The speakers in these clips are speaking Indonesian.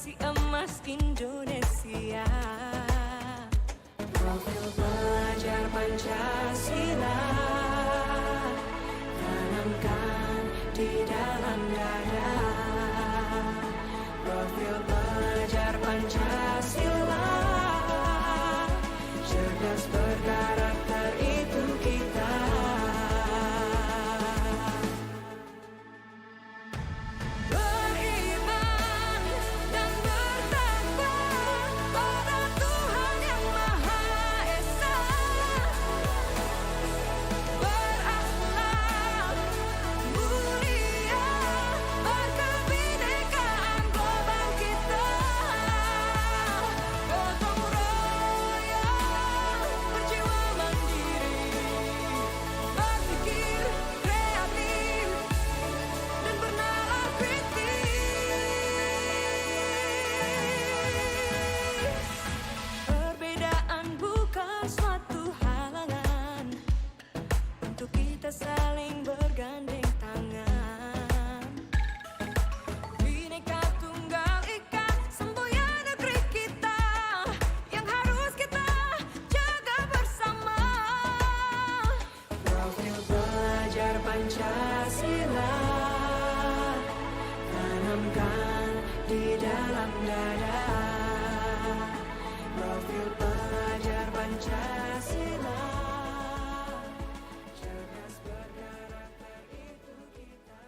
generasi emas Indonesia. Profil pelajar Pancasila tanamkan di dalam dada. Profil pelajar Pancasila, cerdas berkarakter itu kita. Beriman dan bertakwa pada Tuhan Yang Maha Esa. Berakhlak mulia, berkebinekaan global kita. Gotong royong, berjiwa mandiri, berpikir kreatif dan bernalar kritis. Perbedaan bukan suatu halangan untuk kita saling bergandeng tangan. Bhinneka Tunggal Ika, semboyan negeri kita yang harus kita jaga bersama. Profil pelajar Pancasila tanamkan di dalam dada. Profil pelajar Pancasila, cerdas berkarakter itu kita.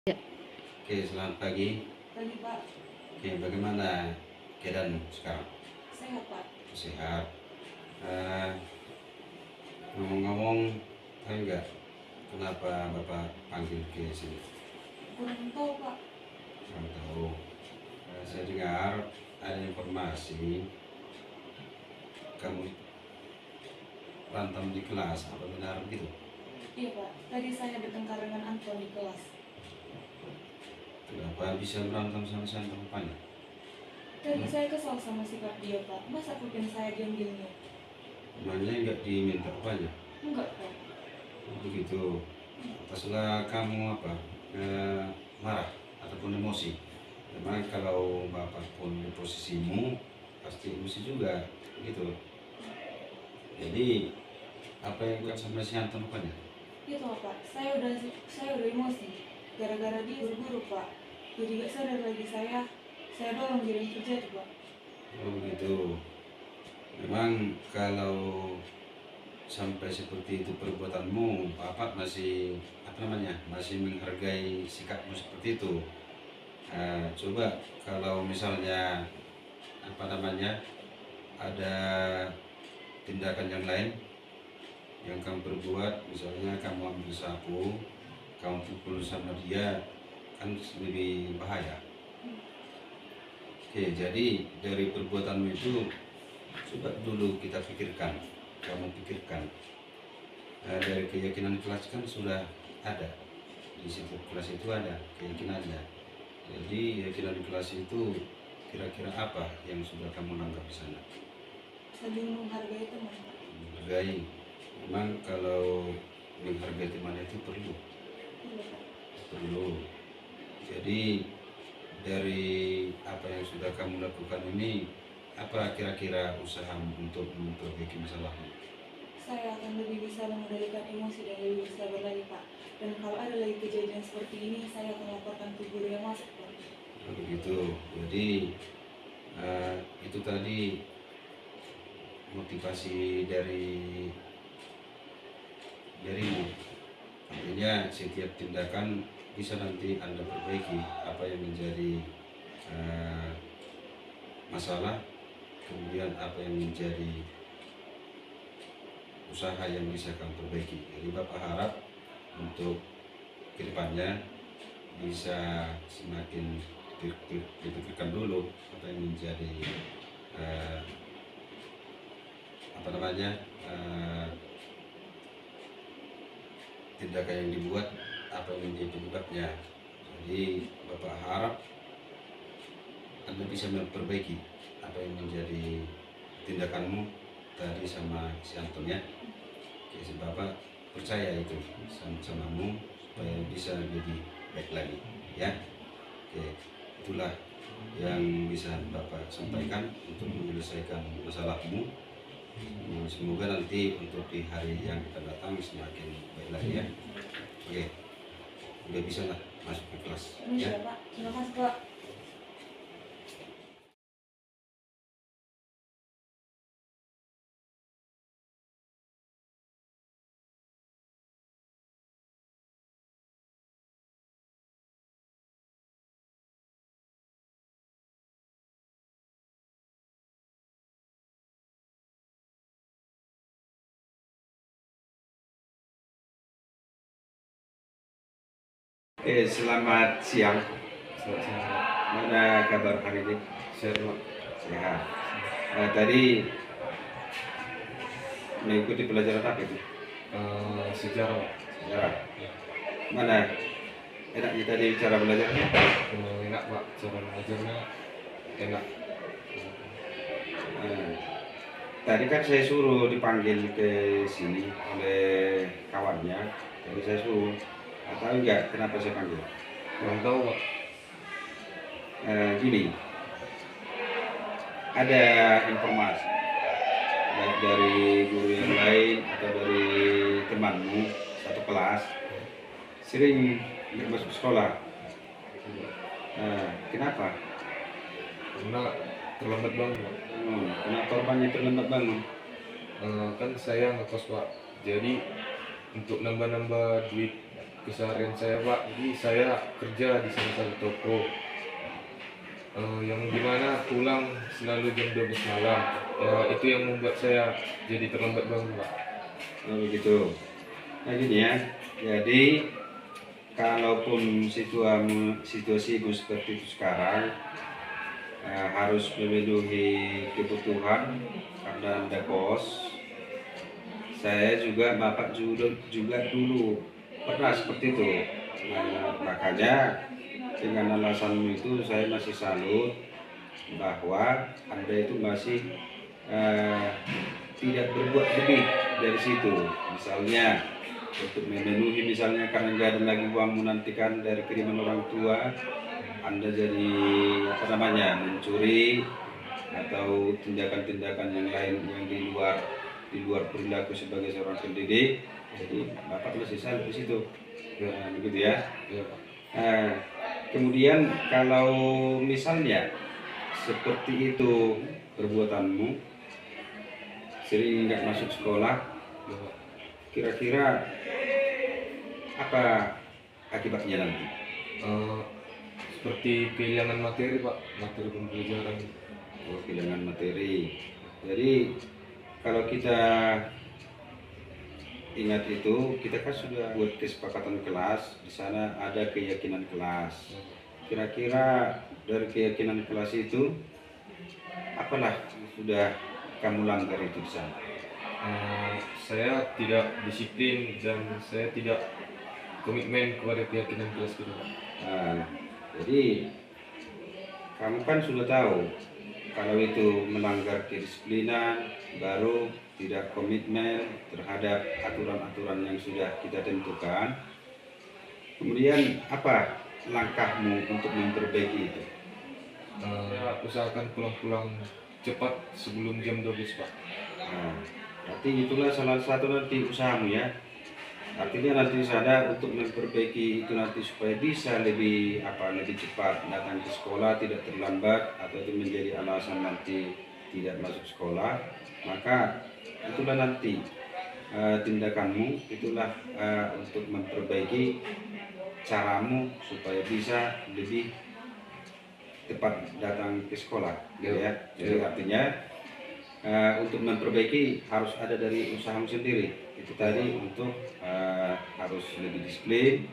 Oke, selamat pagi. Pagi Pak, Oke, bagaimana keadaan sekarang? sehat Pak. Sehat. Ngomong-ngomong, tahu nggak kenapa Bapak panggil ke sini? Kurang tahu Pak. Kurang tahu. Saya dengar ada informasi kamu berantem di kelas. Apa benar begitu? Iya Pak, tadi saya bertengkar dengan Anton di kelas. Kenapa bisa berantem sama saya rupanya? Tadi saya kesal sama sikap dia Pak. Masa kuping saya diambilnya? Namanya nggak diminta rupanya? Enggak Pak. Begitu. Paslah kamu marah ataupun emosi. Memang kalau bapak pun di posisimu pasti emosi juga, gitu. Jadi apa yang bukan sama si Anton rupanya? Itu Pak, saya udah emosi. Gara-gara dia buru-buru Pak. Jadi gak sadar lagi saya dorong diri kerja tuh Pak. Oh begitu. Memang kalau sampai seperti itu perbuatanmu, bapak masih masih menghargai sikapmu seperti itu. Coba kalau misalnya ada tindakan yang lain yang kamu perbuat, misalnya kamu ambil sapu, kamu pukul sama dia, kan lebih bahaya. Oke, jadi dari perbuatanmu itu coba dulu kita pikirkan, kamu pikirkan. Dari keyakinan kelas kan sudah ada, di situ kelas itu ada keyakinannya. Jadi keyakinan kelas itu kira-kira apa yang sudah kamu langgar di sana? Saling menghargai teman Pak. Menghargai. Memang kalau menghargai teman itu perlu. Iya Pak. Perlu. Jadi dari apa yang sudah kamu lakukan ini, apa kira-kira usaha untuk memperbaiki masalahmu? Saya akan lebih bisa mengendalikan emosi dan lebih bersabar lagi Pak. Dan kalau ada lagi kejadian seperti ini, saya akan laporkan ke guru yang masuk Pak. Begitu. Jadi itu tadi motivasi darimu. Artinya setiap tindakan bisa nanti Anda perbaiki apa yang menjadi masalah, kemudian apa yang menjadi usaha yang bisa kamu perbaiki. Jadi Bapak harap untuk kedepannya bisa semakin dipikirkan dulu apa yang menjadi tindakan yang dibuat, apa yang menjadi penyebabnya. Jadi Bapak harap Anda bisa memperbaiki apa yang menjadi tindakanmu tadi sama si Anton ya. Oke, si Bapak percaya itu samamu supaya bisa jadi baik lagi ya. Oke, itulah yang bisa Bapak sampaikan untuk menyelesaikan masalahmu. Semoga nanti untuk di hari yang akan datang semakin baik lagi ya. Oke, udah bisa lah masuk ke kelas Ini ya. sudah Pak, terima kasih Pak. Oke, selamat siang. Mana kabar hari ini? Sehat Pak. Sehat. Tadi mengikuti pelajaran apa itu? Sejarah Pak. Sejarah. Mana enaknya tadi cara belajarnya? Enak Pak, cara belajarnya enak. Tadi kan saya suruh dipanggil ke sini oleh kawannya, jadi saya suruh. Tahu nggak kenapa saya panggil? Kurang tahu Pak. Gini, ada informasi baik dari guru yang lain atau dari temanmu satu kelas sering nggak masuk sekolah. Kenapa? Karena terlambat bangun Pak. Kenapa rupanya terlambat bangun? Kan saya ngekos Pak. Jadi untuk nambah-nambah duit keseharian saya Pak, jadi saya kerja di salah satu toko yang dimana pulang selalu jam 12 malam. Ya, itu yang membuat saya jadi terlambat bangun Pak. Begitu. Nah gini ya, jadi kalaupun situasimu seperti itu sekarang, harus memenuhi kebutuhan karena Anda kos. Saya juga, Bapak juga dulu pernah seperti itu. Makanya dengan alasanmu itu saya masih salut bahwa Anda itu masih tidak berbuat lebih dari situ. Misalnya untuk memenuhi, misalnya karena nggak ada lagi uangmu nanti kan dari kiriman orang tua, Anda jadi mencuri atau tindakan-tindakan yang lain yang di luar perilaku sebagai seorang pendidik. Jadi Bapak masih salut di situ. Begitu ya. Ya Pak. Kemudian kalau misalnya seperti itu perbuatanmu, sering nggak masuk sekolah, Ya, Pak. kira-kira apa akibatnya nanti? Seperti kehilangan materi Pak, materi pembelajaran. Kehilangan materi. Jadi kalau kita ingat itu, kita kan sudah buat kesepakatan kelas, di sana ada keyakinan kelas. Kira-kira dari keyakinan kelas itu, apalah sudah kamu langgar itu di sana? Saya tidak disiplin dan saya tidak komitmen kepada keyakinan kelas itu Pak. Jadi kamu kan sudah tahu kalau itu melanggar kedisiplinan, baru tidak komitmen terhadap aturan-aturan yang sudah kita tentukan. Kemudian apa langkahmu untuk memperbaiki itu? Saya usahakan pulang cepat sebelum jam 12 Pak. Berarti itulah salah satu nanti usahamu ya. Artinya nanti sana untuk memperbaiki itu nanti supaya bisa lebih cepat datang ke sekolah, tidak terlambat atau itu menjadi alasan nanti tidak masuk sekolah, maka itulah nanti tindakanmu, itulah untuk memperbaiki caramu supaya bisa lebih tepat datang ke sekolah, gitu ya. Jadi artinya untuk memperbaiki harus ada dari usahamu sendiri. Itu tadi untuk harus lebih disiplin,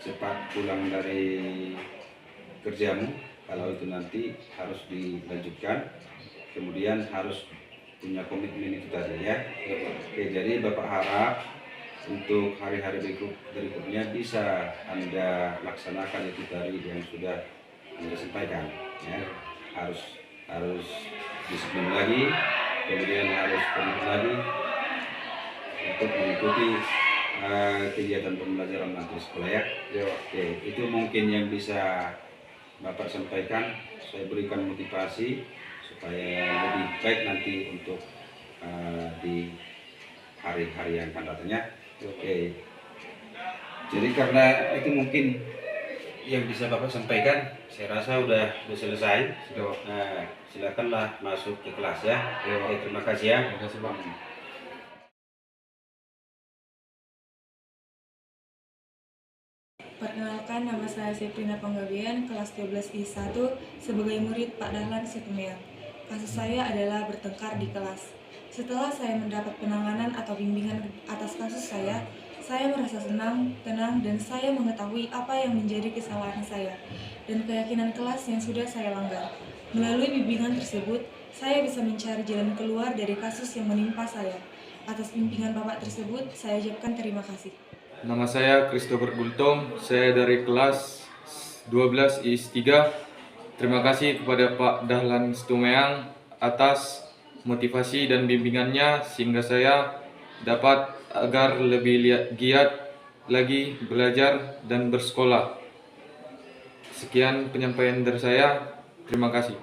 cepat pulang dari kerjamu. Kalau itu nanti harus dilanjutkan, kemudian harus punya komitmen itu tadi ya. Oke, jadi Bapak harap untuk hari-hari berikutnya bisa Anda laksanakan itu tadi yang sudah Anda sampaikan ya. Harus disiplin lagi, kemudian harus komit lagi untuk mengikuti kegiatan pembelajaran nanti sekolah ya. Ya Pak. Oke, itu mungkin yang bisa Bapak sampaikan. Saya berikan motivasi supaya lebih baik nanti untuk di hari-hari yang akan datang ya. Oke. Jadi karena itu mungkin yang bisa Bapak sampaikan, saya rasa udah selesai. Sudah Pak. Nah, silakanlah masuk ke kelas ya. Ya, Pak. Oke, terima kasih ya. Terima kasih Pak. Perkenalkan, nama saya Seprina Panggabean, kelas 12 I1, sebagai murid Pak Dahlan Situmeang. Kasus saya adalah bertengkar di kelas. Setelah saya mendapat penanganan atau bimbingan atas kasus saya merasa senang, tenang, dan saya mengetahui apa yang menjadi kesalahan saya dan keyakinan kelas yang sudah saya langgar. Melalui bimbingan tersebut, saya bisa mencari jalan keluar dari kasus yang menimpa saya. Atas bimbingan Bapak tersebut, saya ucapkan terima kasih. Nama saya Christopher Gultom, saya dari kelas 12 IS3. Terima kasih kepada Pak Dahlan Situmeang atas motivasi dan bimbingannya sehingga saya dapat agar lebih giat lagi belajar dan bersekolah. Sekian penyampaian dari saya. Terima kasih.